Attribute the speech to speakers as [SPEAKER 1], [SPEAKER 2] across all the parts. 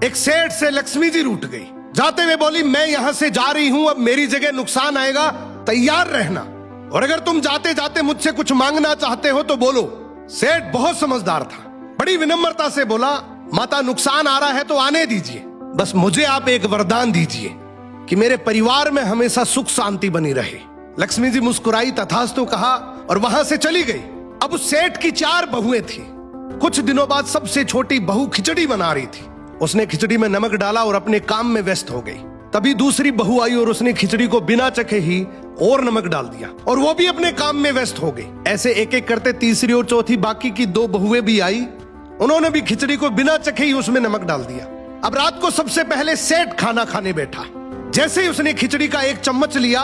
[SPEAKER 1] एक सेठ से लक्ष्मी जी रूठ गई। जाते हुए बोली, मैं यहां से जा रही हूं, अब मेरी जगह नुकसान आएगा, तैयार रहना, और अगर तुम जाते जाते मुझसे कुछ मांगना चाहते हो तो बोलो। सेठ बहुत समझदार था, बड़ी विनम्रता से बोला, माता नुकसान आ रहा है तो आने दीजिए, बस मुझे आप एक वरदान दीजिए कि मेरे परिवार में हमेशा सुख शांति बनी रहे। लक्ष्मी जी मुस्कुराई, तथास्तु कहा और वहां से चली गई। अब उस सेठ की 4 बहुएं थी। कुछ दिनों बाद सबसे छोटी बहू खिचड़ी बना रही थी। उसने खिचड़ी में नमक डाला और अपने काम में व्यस्त हो गई। तभी दूसरी बहू आई और उसने खिचड़ी को बिना चखे ही और नमक डाल दिया और वो भी अपने काम में व्यस्त हो गई। ऐसे एक एक करते तीसरी और चौथी बाकी की 2 बहुएं भी आई, उन्होंने भी खिचड़ी को बिना चखे ही उसमें नमक डाल दिया। अब रात को सबसे पहले सेठ खाना खाने बैठा। जैसे ही उसने खिचड़ी का 1 चम्मच लिया,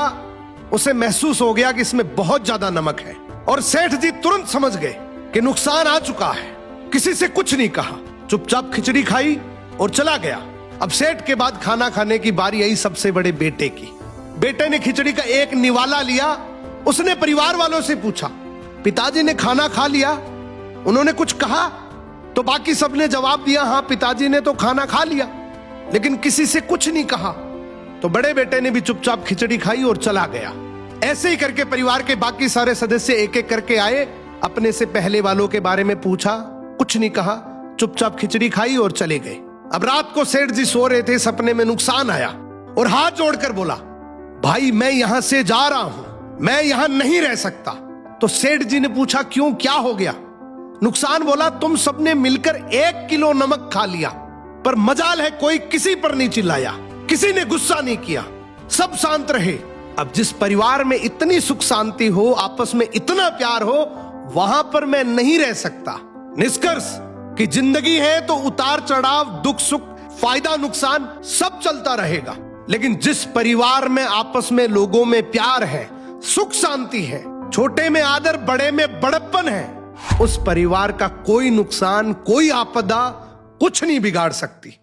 [SPEAKER 1] उसे महसूस हो गया कि इसमें बहुत ज्यादा नमक है, और सेठ जी तुरंत समझ गए कि नुकसान आ चुका है। किसी से कुछ नहीं कहा, चुपचाप खिचड़ी खाई और चला गया। अब सेठ के बाद खाना खाने की बारी आई सबसे बड़े बेटे की। बेटे ने खिचड़ी का 1 निवाला लिया। उसने परिवार वालों से पूछा, पिताजी ने खाना खा लिया? उन्होंने कुछ कहा? तो बाकी सबने जवाब दिया, हाँ पिताजी ने तो खाना खा लिया, लेकिन किसी से कुछ नहीं कहा। तो बड़े बेटे ने भी चुपचाप खिचड़ी खाई और चला गया। ऐसे ही करके परिवार के बाकी सारे सदस्य एक एक करके आए, अपने से पहले वालों के बारे में पूछा, कुछ नहीं कहा, चुपचाप खिचड़ी खाई और चले गए। अब रात को सेठ जी सो रहे थे, सपने में नुकसान आया और हाथ जोड़कर बोला, भाई मैं यहां से जा रहा हूं, मैं यहां नहीं रह सकता। तो सेठ जी ने पूछा, क्यों, क्या हो गया? नुकसान बोला, तुम सबने मिलकर 1 किलो नमक खा लिया, पर मजाल है कोई किसी पर नहीं चिल्लाया, किसी ने गुस्सा नहीं किया, सब शांत रहे। अब जिस परिवार में इतनी सुख शांति हो, आपस में इतना प्यार हो, वहां पर मैं नहीं रह सकता। निष्कर्ष कि जिंदगी है तो उतार चढ़ाव, दुख सुख, फायदा नुकसान सब चलता रहेगा, लेकिन जिस परिवार में आपस में लोगों में प्यार है, सुख शांति है, छोटे में आदर, बड़े में बड़प्पन है, उस परिवार का कोई नुकसान, कोई आपदा कुछ नहीं बिगाड़ सकती।